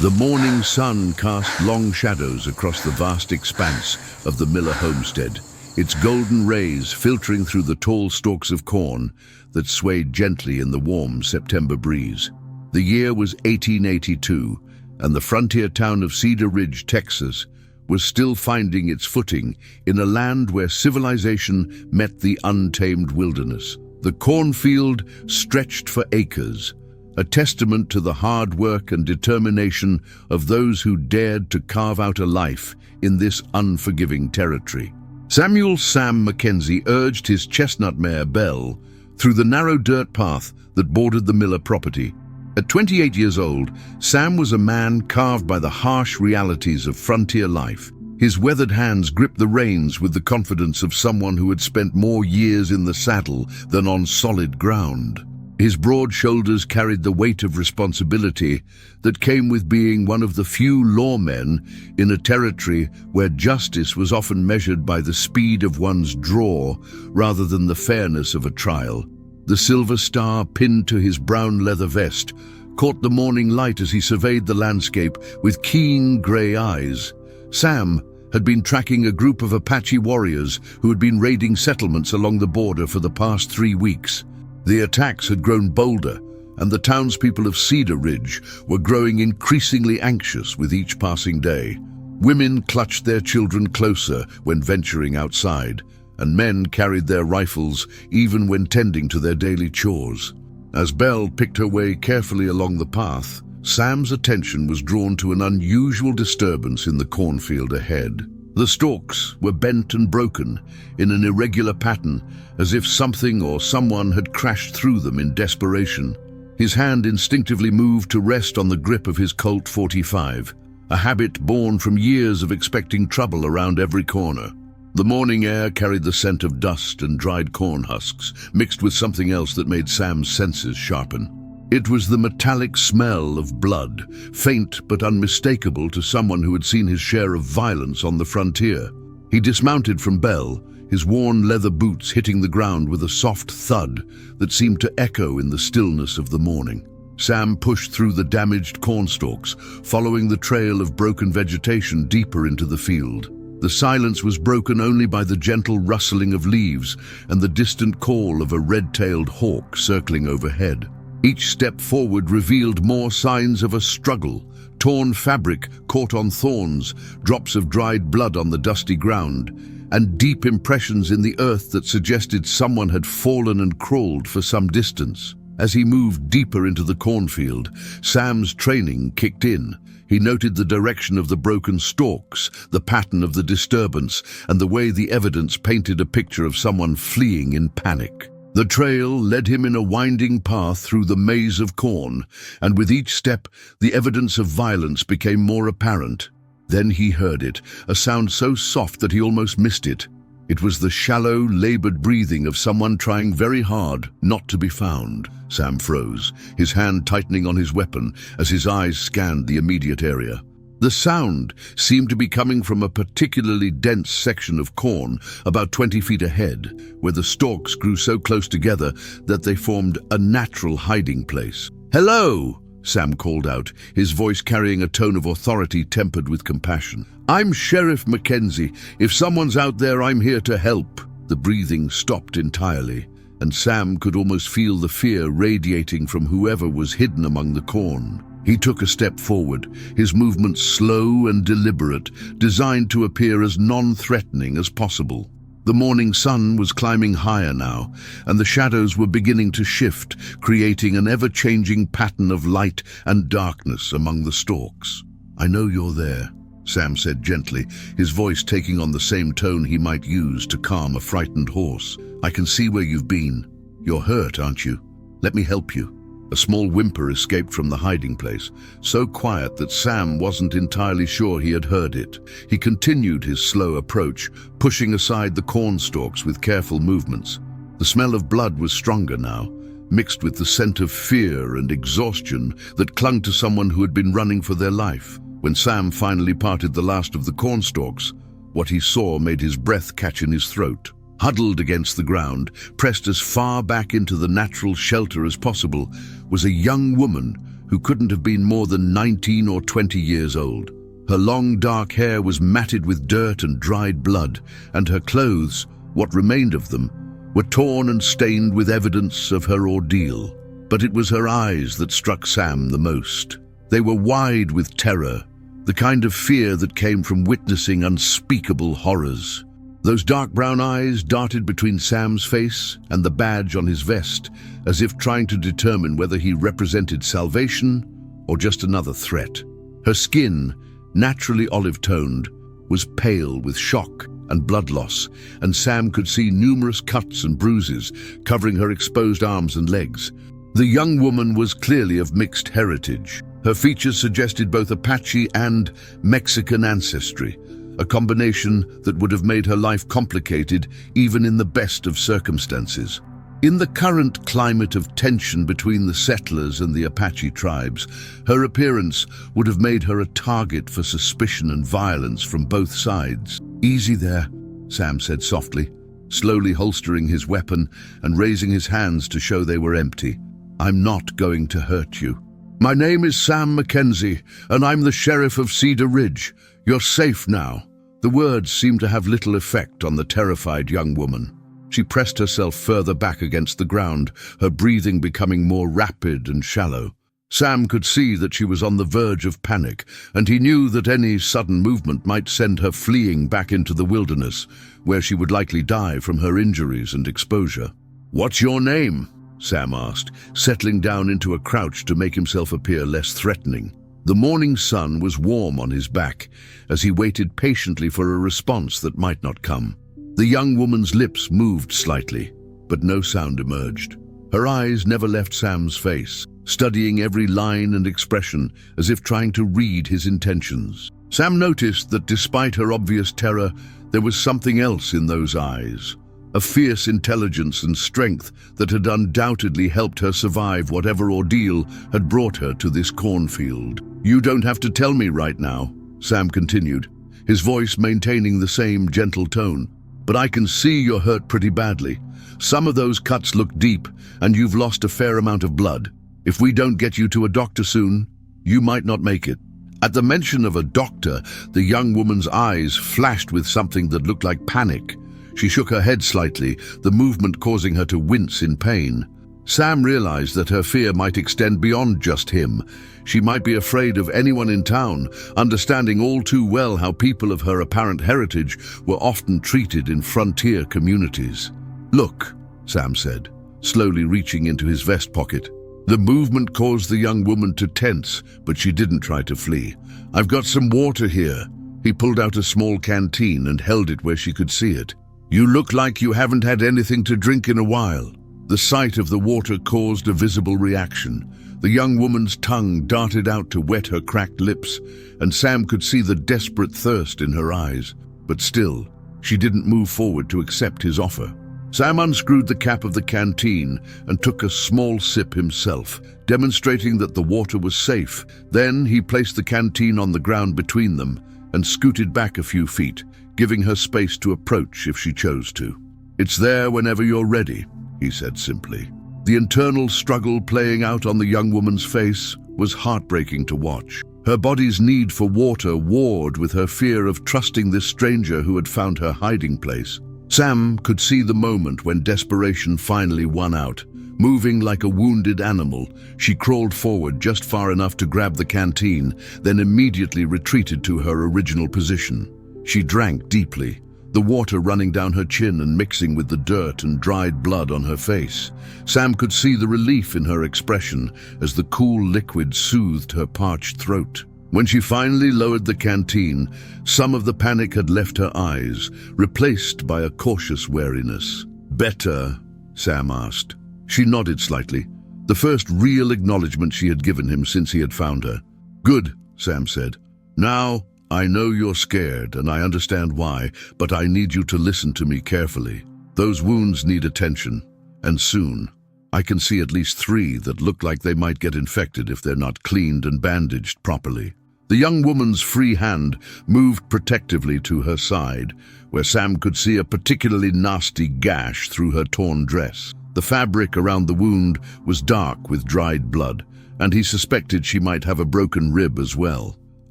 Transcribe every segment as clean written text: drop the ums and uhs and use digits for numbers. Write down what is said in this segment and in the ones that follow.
The morning sun cast long shadows across the vast expanse of the Miller homestead, its golden rays filtering through the tall stalks of corn that swayed gently in the warm September breeze. The year was 1882, and the frontier town of Cedar Ridge, Texas, was still finding its footing in a land where civilization met the untamed wilderness. The cornfield stretched for acres, a testament to the hard work and determination of those who dared to carve out a life in this unforgiving territory. Samuel "Sam" Mackenzie urged his chestnut mare, Belle, through the narrow dirt path that bordered the Miller property. At 28 years old, Sam was a man carved by the harsh realities of frontier life. His weathered hands gripped the reins with the confidence of someone who had spent more years in the saddle than on solid ground. His broad shoulders carried the weight of responsibility that came with being one of the few lawmen in a territory where justice was often measured by the speed of one's draw rather than the fairness of a trial. The silver star pinned to his brown leather vest caught the morning light as he surveyed the landscape with keen grey eyes. Sam had been tracking a group of Apache warriors who had been raiding settlements along the border for the past 3 weeks. The attacks had grown bolder, and the townspeople of Cedar Ridge were growing increasingly anxious with each passing day. Women clutched their children closer when venturing outside, and men carried their rifles even when tending to their daily chores. As Belle picked her way carefully along the path, Sam's attention was drawn to an unusual disturbance in the cornfield ahead. The stalks were bent and broken in an irregular pattern, as if something or someone had crashed through them in desperation. His hand instinctively moved to rest on the grip of his Colt .45, a habit born from years of expecting trouble around every corner. The morning air carried the scent of dust and dried corn husks, mixed with something else that made Sam's senses sharpen. It was the metallic smell of blood, faint but unmistakable to someone who had seen his share of violence on the frontier. He dismounted from Belle, his worn leather boots hitting the ground with a soft thud that seemed to echo in the stillness of the morning. Sam pushed through the damaged cornstalks, following the trail of broken vegetation deeper into the field. The silence was broken only by the gentle rustling of leaves and the distant call of a red-tailed hawk circling overhead. Each step forward revealed more signs of a struggle: torn fabric caught on thorns, drops of dried blood on the dusty ground, and deep impressions in the earth that suggested someone had fallen and crawled for some distance. As he moved deeper into the cornfield, Sam's training kicked in. He noted the direction of the broken stalks, the pattern of the disturbance, and the way the evidence painted a picture of someone fleeing in panic. The trail led him in a winding path through the maze of corn, and with each step, the evidence of violence became more apparent. Then he heard it, a sound so soft that he almost missed it. It was the shallow, labored breathing of someone trying very hard not to be found. Sam froze, his hand tightening on his weapon as his eyes scanned the immediate area. The sound seemed to be coming from a particularly dense section of corn about 20 feet ahead, where the stalks grew so close together that they formed a natural hiding place. "Hello!" Sam called out, his voice carrying a tone of authority tempered with compassion. "I'm Sheriff Mackenzie. If someone's out there, I'm here to help." The breathing stopped entirely, and Sam could almost feel the fear radiating from whoever was hidden among the corn. He took a step forward, his movements slow and deliberate, designed to appear as non-threatening as possible. The morning sun was climbing higher now, and the shadows were beginning to shift, creating an ever-changing pattern of light and darkness among the stalks. "I know you're there," Sam said gently, his voice taking on the same tone he might use to calm a frightened horse. "I can see where you've been. You're hurt, aren't you? Let me help you." A small whimper escaped from the hiding place, so quiet that Sam wasn't entirely sure he had heard it. He continued his slow approach, pushing aside the corn stalks with careful movements. The smell of blood was stronger now, mixed with the scent of fear and exhaustion that clung to someone who had been running for their life. When Sam finally parted the last of the corn stalks, what he saw made his breath catch in his throat. Huddled against the ground, pressed as far back into the natural shelter as possible, was a young woman who couldn't have been more than 19 or 20 years old. Her long dark hair was matted with dirt and dried blood, and her clothes, what remained of them, were torn and stained with evidence of her ordeal. But it was her eyes that struck Sam the most. They were wide with terror, the kind of fear that came from witnessing unspeakable horrors. Those dark brown eyes darted between Sam's face and the badge on his vest, as if trying to determine whether he represented salvation or just another threat. Her skin, naturally olive-toned, was pale with shock and blood loss, and Sam could see numerous cuts and bruises covering her exposed arms and legs. The young woman was clearly of mixed heritage. Her features suggested both Apache and Mexican ancestry, a combination that would have made her life complicated even in the best of circumstances. In the current climate of tension between the settlers and the Apache tribes, her appearance would have made her a target for suspicion and violence from both sides. "Easy there," Sam said softly, slowly holstering his weapon and raising his hands to show they were empty. "I'm not going to hurt you. My name is Sam Mackenzie, and I'm the sheriff of Cedar Ridge. You're safe now." The words seemed to have little effect on the terrified young woman. She pressed herself further back against the ground, her breathing becoming more rapid and shallow. Sam could see that she was on the verge of panic, and he knew that any sudden movement might send her fleeing back into the wilderness, where she would likely die from her injuries and exposure. "What's your name?" Sam asked, settling down into a crouch to make himself appear less threatening. The morning sun was warm on his back as he waited patiently for a response that might not come. The young woman's lips moved slightly, but no sound emerged. Her eyes never left Sam's face, studying every line and expression as if trying to read his intentions. Sam noticed that despite her obvious terror, there was something else in those eyes. A fierce intelligence and strength that had undoubtedly helped her survive whatever ordeal had brought her to this cornfield. "You don't have to tell me right now," Sam continued, his voice maintaining the same gentle tone. "But I can see you're hurt pretty badly. Some of those cuts look deep, and you've lost a fair amount of blood. If we don't get you to a doctor soon, you might not make it." At the mention of a doctor, the young woman's eyes flashed with something that looked like panic. She shook her head slightly, the movement causing her to wince in pain. Sam realized that her fear might extend beyond just him. She might be afraid of anyone in town, understanding all too well how people of her apparent heritage were often treated in frontier communities. "Look," Sam said, slowly reaching into his vest pocket. The movement caused the young woman to tense, but she didn't try to flee. "I've got some water here." He pulled out a small canteen and held it where she could see it. "You look like you haven't had anything to drink in a while." The sight of the water caused a visible reaction. The young woman's tongue darted out to wet her cracked lips, and Sam could see the desperate thirst in her eyes. But still, she didn't move forward to accept his offer. Sam unscrewed the cap of the canteen and took a small sip himself, demonstrating that the water was safe. Then he placed the canteen on the ground between them and scooted back a few feet, giving her space to approach if she chose to. "It's there whenever you're ready," he said simply. The internal struggle playing out on the young woman's face was heartbreaking to watch. Her body's need for water warred with her fear of trusting this stranger who had found her hiding place. Sam could see the moment when desperation finally won out. Moving like a wounded animal, she crawled forward just far enough to grab the canteen, then immediately retreated to her original position. She drank deeply, the water running down her chin and mixing with the dirt and dried blood on her face. Sam could see the relief in her expression as the cool liquid soothed her parched throat. When she finally lowered the canteen, some of the panic had left her eyes, replaced by a cautious wariness. "Better?" Sam asked. She nodded slightly, the first real acknowledgement she had given him since he had found her. "Good," Sam said. "Now, I know you're scared, and I understand why, but I need you to listen to me carefully. Those wounds need attention, and soon. I can see at least 3 that look like they might get infected if they're not cleaned and bandaged properly." The young woman's free hand moved protectively to her side, where Sam could see a particularly nasty gash through her torn dress. The fabric around the wound was dark with dried blood, and he suspected she might have a broken rib as well.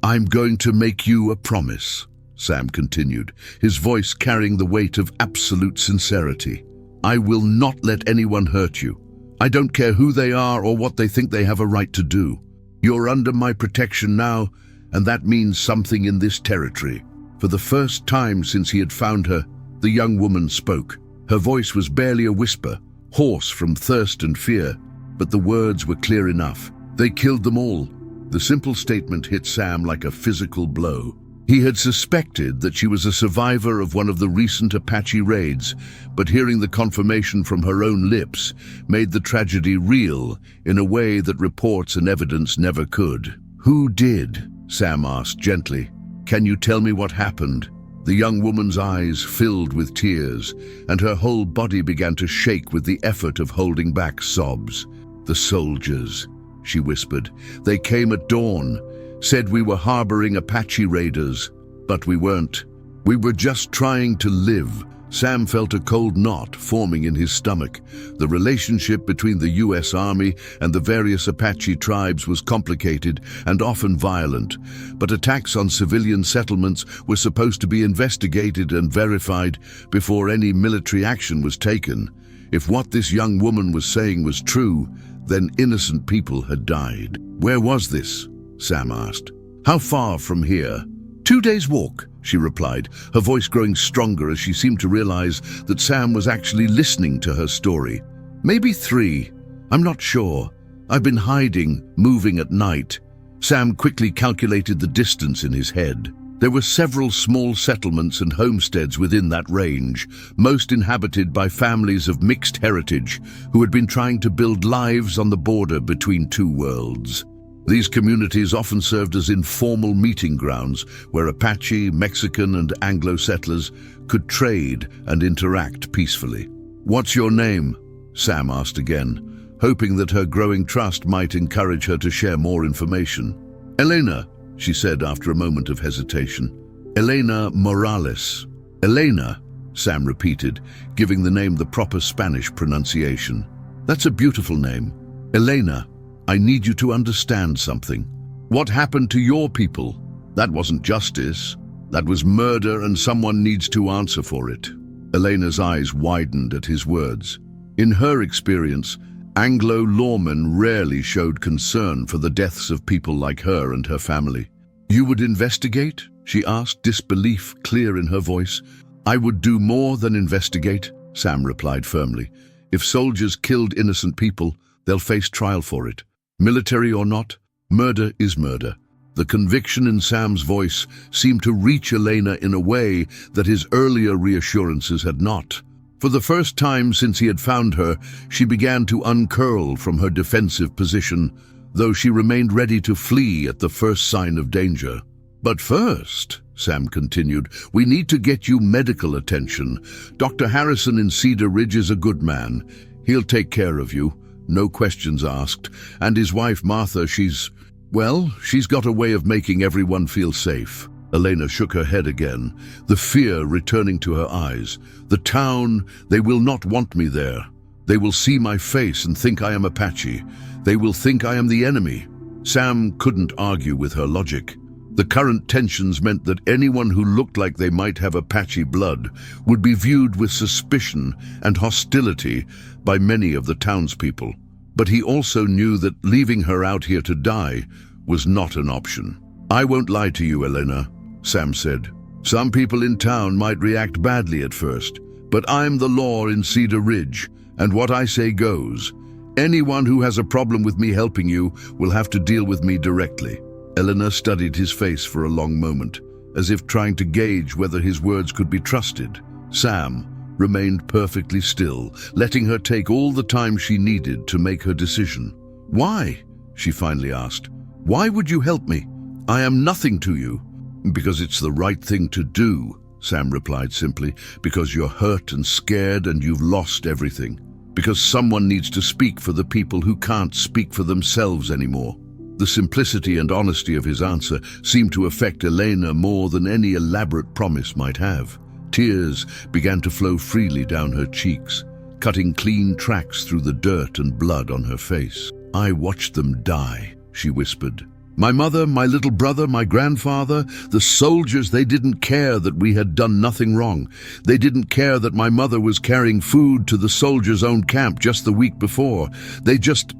"I'm going to make you a promise," Sam continued, his voice carrying the weight of absolute sincerity. "I will not let anyone hurt you. I don't care who they are or what they think they have a right to do. You're under my protection now, and that means something in this territory." For the first time since he had found her, the young woman spoke. Her voice was barely a whisper, hoarse from thirst and fear, but the words were clear enough. "They killed them all." The simple statement hit Sam like a physical blow. He had suspected that she was a survivor of one of the recent Apache raids, but hearing the confirmation from her own lips made the tragedy real in a way that reports and evidence never could. "Who did?" Sam asked gently. "Can you tell me what happened?" The young woman's eyes filled with tears, and her whole body began to shake with the effort of holding back sobs. "The soldiers," she whispered. "They came at dawn, said we were harboring Apache raiders, but we weren't. We were just trying to live." Sam felt a cold knot forming in his stomach. The relationship between the U.S. Army and the various Apache tribes was complicated and often violent, but attacks on civilian settlements were supposed to be investigated and verified before any military action was taken. If what this young woman was saying was true, then innocent people had died. "Where was this?" Sam asked. "How far from here?" 2 days' walk," she replied, her voice growing stronger as she seemed to realize that Sam was actually listening to her story. "Maybe 3. I'm not sure. I've been hiding, moving at night." Sam quickly calculated the distance in his head. There were several small settlements and homesteads within that range, most inhabited by families of mixed heritage who had been trying to build lives on the border between two worlds. These communities often served as informal meeting grounds where Apache, Mexican, and Anglo settlers could trade and interact peacefully. "What's your name?" Sam asked again, hoping that her growing trust might encourage her to share more information. "Elena," she said after a moment of hesitation. "Elena Morales." "Elena," Sam repeated, giving the name the proper Spanish pronunciation. "That's a beautiful name. Elena, I need you to understand something. What happened to your people? That wasn't justice. That was murder, and someone needs to answer for it." Elena's eyes widened at his words. In her experience, Anglo lawmen rarely showed concern for the deaths of people like her and her family. "You would investigate?" she asked, disbelief clear in her voice. "I would do more than investigate," Sam replied firmly. "If soldiers killed innocent people, they'll face trial for it. Military or not, murder is murder." The conviction in Sam's voice seemed to reach Elena in a way that his earlier reassurances had not. For the first time since he had found her, she began to uncurl from her defensive position, though she remained ready to flee at the first sign of danger. "But first," Sam continued, "we need to get you medical attention. Dr. Harrison in Cedar Ridge is a good man. He'll take care of you, no questions asked. And his wife Martha, she's got a way of making everyone feel safe." Elena shook her head again, the fear returning to her eyes. "The town, they will not want me there. They will see my face and think I am Apache. They will think I am the enemy." Sam couldn't argue with her logic. The current tensions meant that anyone who looked like they might have Apache blood would be viewed with suspicion and hostility by many of the townspeople. But he also knew that leaving her out here to die was not an option. "I won't lie to you, Elena," Sam said. "Some people in town might react badly at first, but I'm the law in Cedar Ridge, and what I say goes. Anyone who has a problem with me helping you will have to deal with me directly." Elena studied his face for a long moment, as if trying to gauge whether his words could be trusted. Sam remained perfectly still, letting her take all the time she needed to make her decision. "Why?" she finally asked. "Why would you help me? I am nothing to you." "Because it's the right thing to do," Sam replied simply. "Because you're hurt and scared and you've lost everything. Because someone needs to speak for the people who can't speak for themselves anymore." The simplicity and honesty of his answer seemed to affect Elena more than any elaborate promise might have. Tears began to flow freely down her cheeks, cutting clean tracks through the dirt and blood on her face. I watched them die, she whispered. My mother, my little brother, my grandfather, the soldiers, they didn't care that we had done nothing wrong. They didn't care that my mother was carrying food to the soldiers' own camp just the week before. They just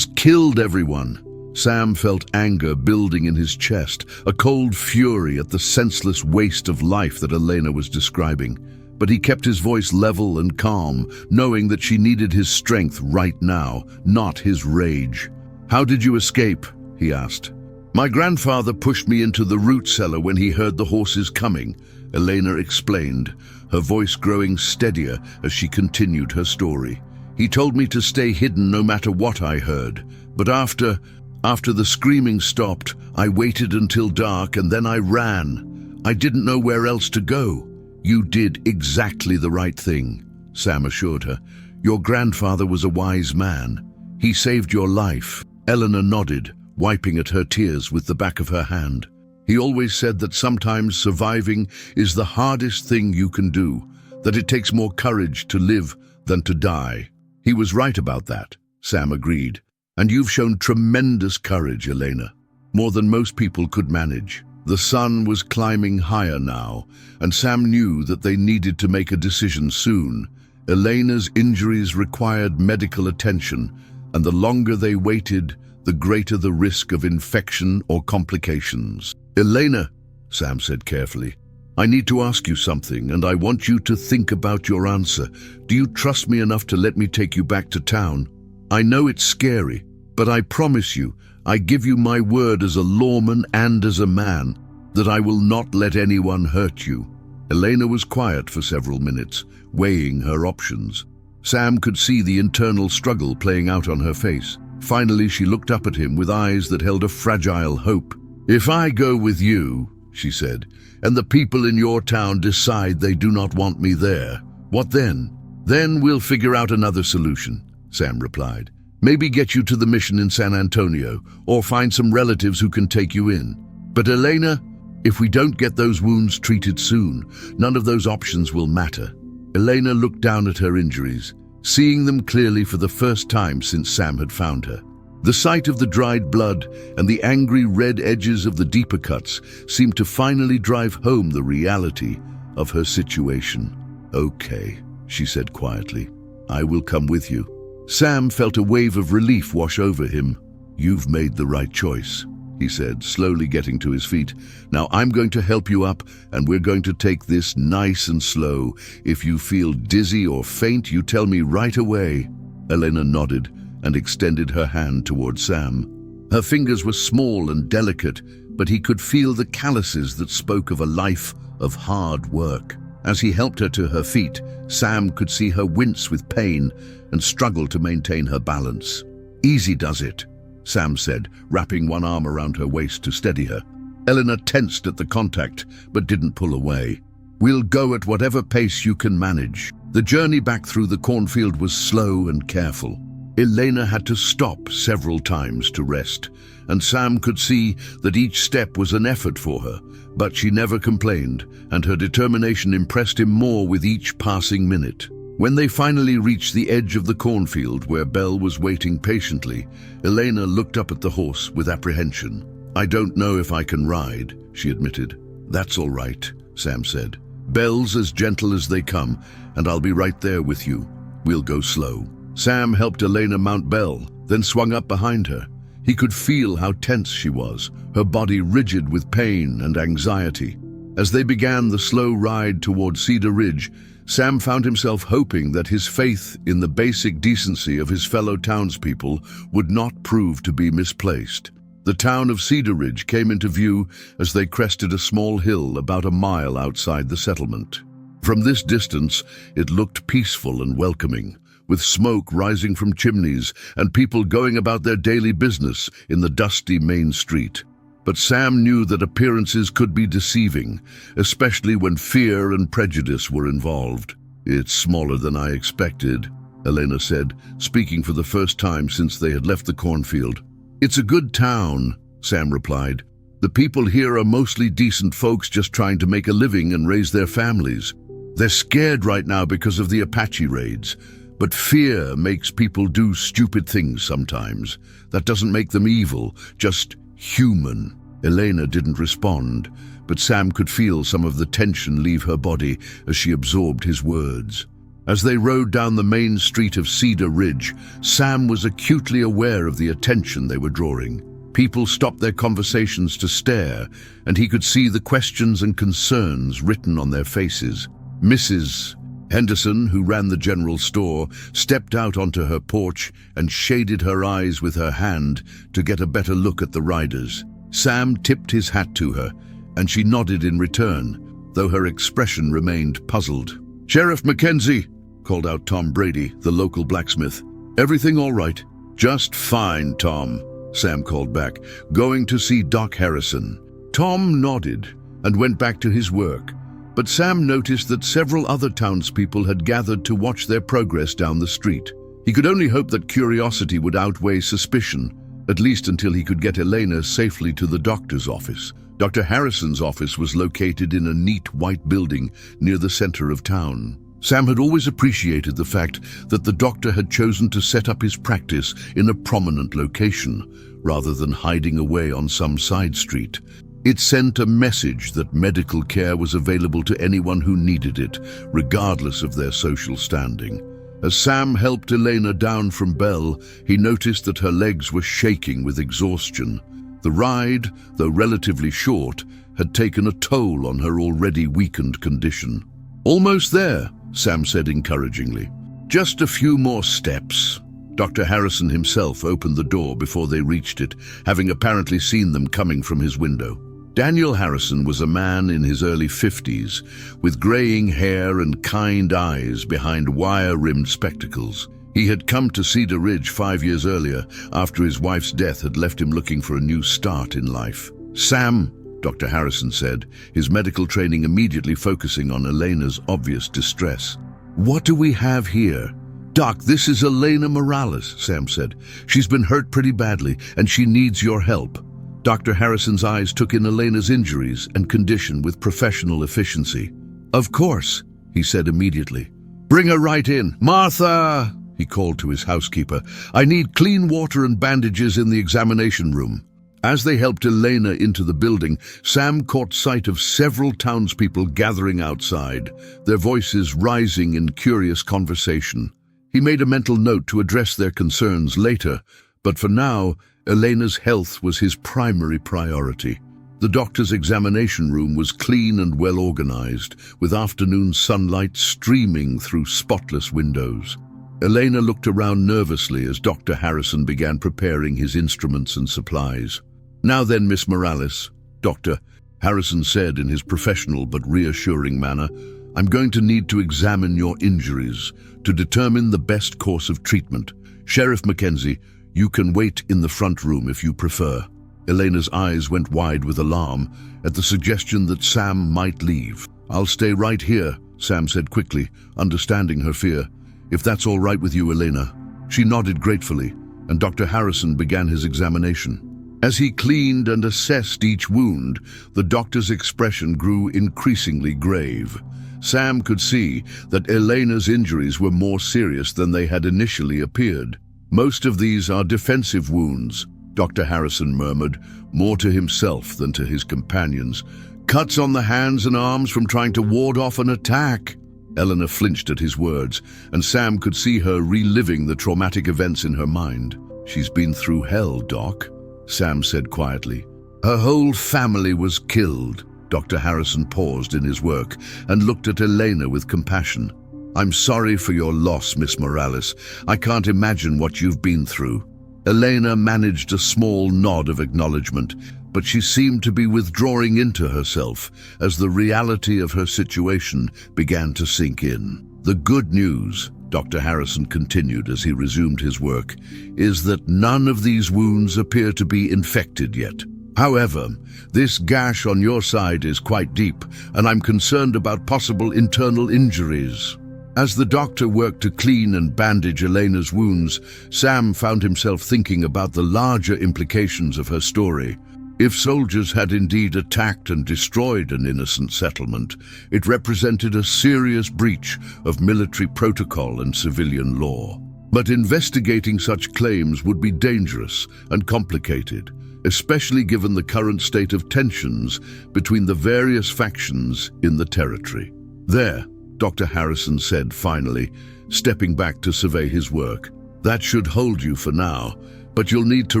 killed everyone. Sam felt anger building in his chest, a cold fury at the senseless waste of life that Elena was describing. But he kept his voice level and calm, knowing that she needed his strength right now, not his rage. How did you escape? He asked. My grandfather pushed me into the root cellar when he heard the horses coming, Elena explained, her voice growing steadier as she continued her story. He told me to stay hidden no matter what I heard, but after the screaming stopped, I waited until dark and then I ran. I didn't know where else to go. You did exactly the right thing, Sam assured her. Your grandfather was a wise man. He saved your life. Eleanor nodded, wiping at her tears with the back of her hand. He always said that sometimes surviving is the hardest thing you can do, that it takes more courage to live than to die. He was right about that, Sam agreed. And you've shown tremendous courage, Elena, more than most people could manage. The sun was climbing higher now, and Sam knew that they needed to make a decision soon. Elena's injuries required medical attention, and the longer they waited, the greater the risk of infection or complications. Elena, Sam said carefully, I need to ask you something, and I want you to think about your answer. Do you trust me enough to let me take you back to town? I know it's scary, but I promise you, I give you my word as a lawman and as a man, that I will not let anyone hurt you. Elena was quiet for several minutes, weighing her options. Sam could see the internal struggle playing out on her face. Finally, she looked up at him with eyes that held a fragile hope. If I go with you, she said, and the people in your town decide they do not want me there, what then? Then we'll figure out another solution, Sam replied. Maybe get you to the mission in San Antonio, or find some relatives who can take you in. But Elena, if we don't get those wounds treated soon, none of those options will matter. Elena looked down at her injuries, seeing them clearly for the first time since Sam had found her. The sight of the dried blood and the angry red edges of the deeper cuts seemed to finally drive home the reality of her situation. Okay, she said quietly. I will come with you. Sam felt a wave of relief wash over him. You've made the right choice, he said, slowly getting to his feet. Now I'm going to help you up, and we're going to take this nice and slow. If you feel dizzy or faint, you tell me right away. Elena nodded and extended her hand toward Sam. Her fingers were small and delicate, but he could feel the calluses that spoke of a life of hard work. As he helped her to her feet, Sam could see her wince with pain and struggle to maintain her balance. Easy does it, Sam said, wrapping one arm around her waist to steady her. Eleanor tensed at the contact, but didn't pull away. We'll go at whatever pace you can manage. The journey back through the cornfield was slow and careful. Elena had to stop several times to rest, and Sam could see that each step was an effort for her, but she never complained, and her determination impressed him more with each passing minute. When they finally reached the edge of the cornfield where Belle was waiting patiently, Elena looked up at the horse with apprehension. I don't know if I can ride, she admitted. That's all right, Sam said. Belle's as gentle as they come, and I'll be right there with you. We'll go slow. Sam helped Elena mount Belle, then swung up behind her. He could feel how tense she was, her body rigid with pain and anxiety. As they began the slow ride toward Cedar Ridge, Sam found himself hoping that his faith in the basic decency of his fellow townspeople would not prove to be misplaced. The town of Cedar Ridge came into view as they crested a small hill about a mile outside the settlement. From this distance, it looked peaceful and welcoming, with smoke rising from chimneys and people going about their daily business in the dusty main street. But Sam knew that appearances could be deceiving, especially when fear and prejudice were involved. It's smaller than I expected, Elena said, speaking for the first time since they had left the cornfield. It's a good town, Sam replied. The people here are mostly decent folks just trying to make a living and raise their families. They're scared right now because of the Apache raids, But fear makes people do stupid things sometimes. That doesn't make them evil, just human. Elena didn't respond, but Sam could feel some of the tension leave her body as she absorbed his words. As they rode down the main street of Cedar Ridge, Sam was acutely aware of the attention they were drawing. People stopped their conversations to stare, and he could see the questions and concerns written on their faces. Mrs. Henderson, who ran the general store, stepped out onto her porch and shaded her eyes with her hand to get a better look at the riders. Sam tipped his hat to her, and she nodded in return, though her expression remained puzzled. "Sheriff Mackenzie," called out Tom Brady, the local blacksmith. "Everything all right?" "Just fine, Tom," Sam called back. "Going to see Doc Harrison." Tom nodded and went back to his work, but Sam noticed that several other townspeople had gathered to watch their progress down the street. He could only hope that curiosity would outweigh suspicion, at least until he could get Elena safely to the doctor's office. Dr. Harrison's office was located in a neat white building near the center of town. Sam had always appreciated the fact that the doctor had chosen to set up his practice in a prominent location, rather than hiding away on some side street. It sent a message that medical care was available to anyone who needed it, regardless of their social standing. As Sam helped Elena down from Bell, he noticed that her legs were shaking with exhaustion. The ride, though relatively short, had taken a toll on her already weakened condition. "Almost there," Sam said encouragingly. "Just a few more steps." Dr. Harrison himself opened the door before they reached it, having apparently seen them coming from his window. Daniel Harrison was a man in his early 50s, with graying hair and kind eyes behind wire-rimmed spectacles. He had come to Cedar Ridge 5 years earlier, after his wife's death had left him looking for a new start in life. "Sam," Dr. Harrison said, his medical training immediately focusing on Elena's obvious distress. "What do we have here?" "Doc, this is Elena Morales," Sam said. "She's been hurt pretty badly, and she needs your help." Dr. Harrison's eyes took in Elena's injuries and condition with professional efficiency. "Of course," he said immediately. "Bring her right in. Martha!" he called to his housekeeper. "I need clean water and bandages in the examination room." As they helped Elena into the building, Sam caught sight of several townspeople gathering outside, their voices rising in curious conversation. He made a mental note to address their concerns later, but for now, Elena's health was his primary priority. The doctor's examination room was clean and well organized, with afternoon sunlight streaming through spotless windows. Elena looked around nervously as Dr. Harrison began preparing his instruments and supplies. "Now then, Miss Morales," Dr. Harrison said in his professional but reassuring manner, "I'm going to need to examine your injuries to determine the best course of treatment. Sheriff Mackenzie, you can wait in the front room if you prefer." Elena's eyes went wide with alarm at the suggestion that Sam might leave. "I'll stay right here," Sam said quickly, understanding her fear. "If that's all right with you, Elena." She nodded gratefully, and Dr. Harrison began his examination. As he cleaned and assessed each wound, the doctor's expression grew increasingly grave. Sam could see that Elena's injuries were more serious than they had initially appeared. "Most of these are defensive wounds," Dr. Harrison murmured, more to himself than to his companions. "Cuts on the hands and arms from trying to ward off an attack." Elena flinched at his words, and Sam could see her reliving the traumatic events in her mind. "She's been through hell, Doc," Sam said quietly. "Her whole family was killed." Dr. Harrison paused in his work and looked at Elena with compassion. "I'm sorry for your loss, Miss Morales. I can't imagine what you've been through." Elena managed a small nod of acknowledgement, but she seemed to be withdrawing into herself as the reality of her situation began to sink in. "The good news," Dr. Harrison continued as he resumed his work, "is that none of these wounds appear to be infected yet. However, this gash on your side is quite deep, and I'm concerned about possible internal injuries." As the doctor worked to clean and bandage Elena's wounds, Sam found himself thinking about the larger implications of her story. If soldiers had indeed attacked and destroyed an innocent settlement, it represented a serious breach of military protocol and civilian law. But investigating such claims would be dangerous and complicated, especially given the current state of tensions between the various factions in the territory. "There," Dr. Harrison said finally, stepping back to survey his work. "That should hold you for now, but you'll need to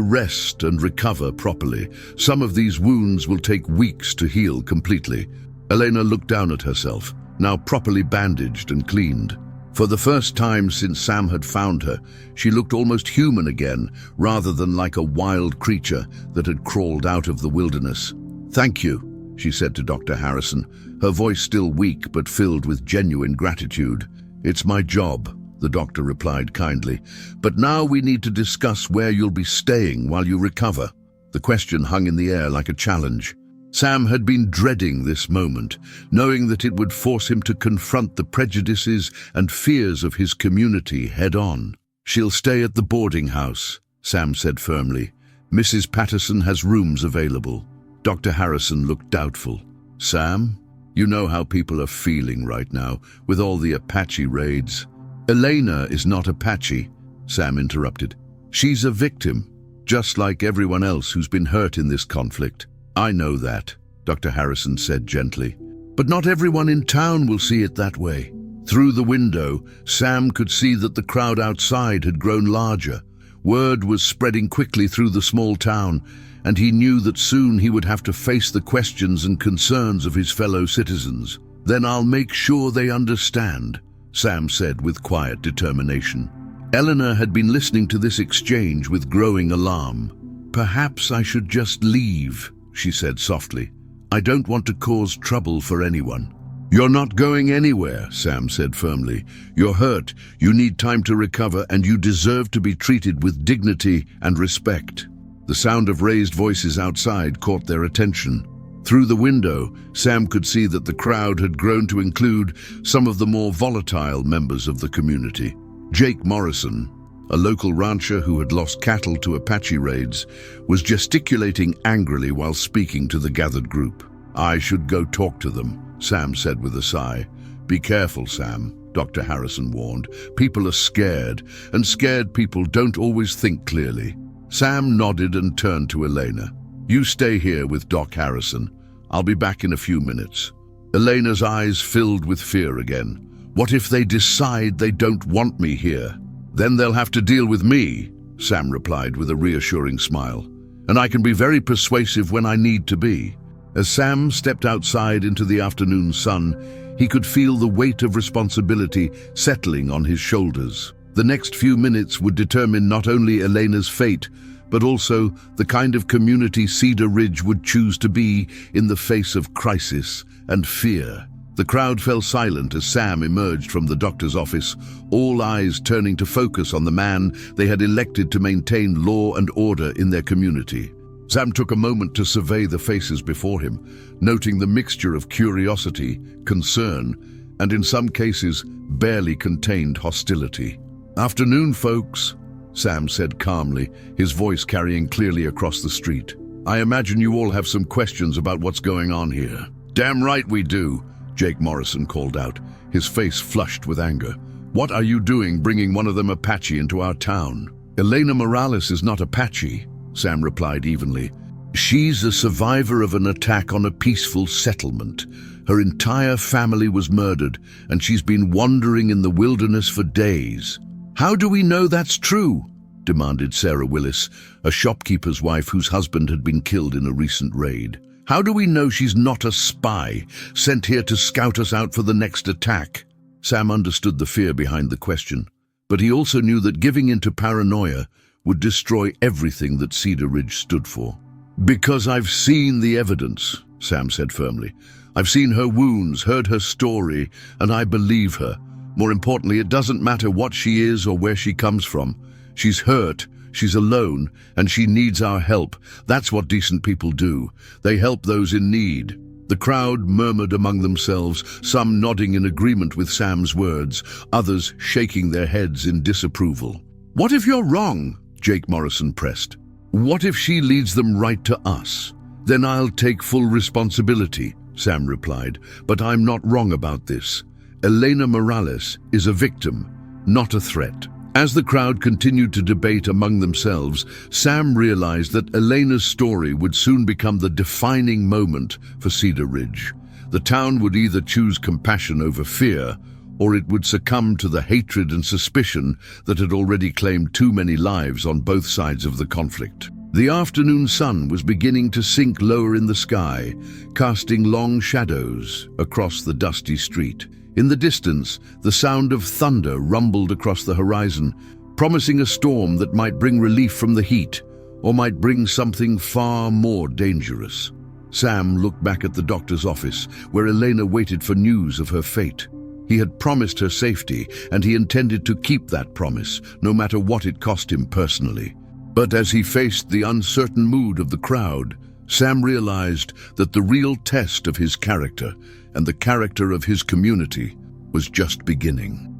rest and recover properly. Some of these wounds will take weeks to heal completely." Elena looked down at herself, now properly bandaged and cleaned. For the first time since Sam had found her, she looked almost human again, rather than like a wild creature that had crawled out of the wilderness. "Thank you," she said to Dr. Harrison, her voice still weak but filled with genuine gratitude. "It's my job," the doctor replied kindly. "But now we need to discuss where you'll be staying while you recover." The question hung in the air like a challenge. Sam had been dreading this moment, knowing that it would force him to confront the prejudices and fears of his community head-on. "She'll stay at the boarding house," Sam said firmly. "Mrs. Patterson has rooms available." Dr. Harrison looked doubtful. "Sam, you know how people are feeling right now, with all the Apache raids." "Elena is not Apache," Sam interrupted. "She's a victim, just like everyone else who's been hurt in this conflict." "I know that," Dr. Harrison said gently. "But not everyone in town will see it that way." Through the window, Sam could see that the crowd outside had grown larger. Word was spreading quickly through the small town, and he knew that soon he would have to face the questions and concerns of his fellow citizens. "Then I'll make sure they understand," Sam said with quiet determination. Eleanor had been listening to this exchange with growing alarm. "Perhaps I should just leave," she said softly. "I don't want to cause trouble for anyone." "You're not going anywhere," Sam said firmly. "You're hurt, you need time to recover, and you deserve to be treated with dignity and respect." The sound of raised voices outside caught their attention. Through the window, Sam could see that the crowd had grown to include some of the more volatile members of the community. Jake Morrison, a local rancher who had lost cattle to Apache raids, was gesticulating angrily while speaking to the gathered group. "I should go talk to them," Sam said with a sigh. "Be careful, Sam," Dr. Harrison warned. "People are scared, and scared people don't always think clearly." Sam nodded and turned to Elena. "You stay here with Doc Harrison. I'll be back in a few minutes." Elena's eyes filled with fear again. "What if they decide they don't want me here?" "Then they'll have to deal with me," Sam replied with a reassuring smile. "And I can be very persuasive when I need to be." As Sam stepped outside into the afternoon sun, he could feel the weight of responsibility settling on his shoulders. The next few minutes would determine not only Elena's fate, but also the kind of community Cedar Ridge would choose to be in the face of crisis and fear. The crowd fell silent as Sam emerged from the doctor's office, all eyes turning to focus on the man they had elected to maintain law and order in their community. Sam took a moment to survey the faces before him, noting the mixture of curiosity, concern, and in some cases, barely contained hostility. "Afternoon, folks," Sam said calmly, his voice carrying clearly across the street. "I imagine you all have some questions about what's going on here." "Damn right we do," Jake Morrison called out, his face flushed with anger. "What are you doing bringing one of them Apache into our town?" "Elena Morales is not Apache," Sam replied evenly. "She's a survivor of an attack on a peaceful settlement. Her entire family was murdered, and she's been wandering in the wilderness for days." "How do we know that's true?" demanded Sarah Willis, a shopkeeper's wife whose husband had been killed in a recent raid. "How do we know she's not a spy, sent here to scout us out for the next attack?" Sam understood the fear behind the question, but he also knew that giving in to paranoia would destroy everything that Cedar Ridge stood for. "Because I've seen the evidence," Sam said firmly. "I've seen her wounds, heard her story, and I believe her. More importantly, it doesn't matter what she is or where she comes from. She's hurt, she's alone, and she needs our help. That's what decent people do. They help those in need." The crowd murmured among themselves, some nodding in agreement with Sam's words, others shaking their heads in disapproval. "What if you're wrong?" Jake Morrison pressed. "What if she leads them right to us? "Then I'll take full responsibility," Sam replied, "but I'm not wrong about this. Elena Morales is a victim, not a threat." As the crowd continued to debate among themselves, Sam realized that Elena's story would soon become the defining moment for Cedar Ridge. The town would either choose compassion over fear, or it would succumb to the hatred and suspicion that had already claimed too many lives on both sides of the conflict. The afternoon sun was beginning to sink lower in the sky, casting long shadows across the dusty street. In the distance, the sound of thunder rumbled across the horizon, promising a storm that might bring relief from the heat, or might bring something far more dangerous. Sam looked back at the doctor's office, where Elena waited for news of her fate. He had promised her safety, and he intended to keep that promise, no matter what it cost him personally. But as he faced the uncertain mood of the crowd, Sam realized that the real test of his character and the character of his community was just beginning.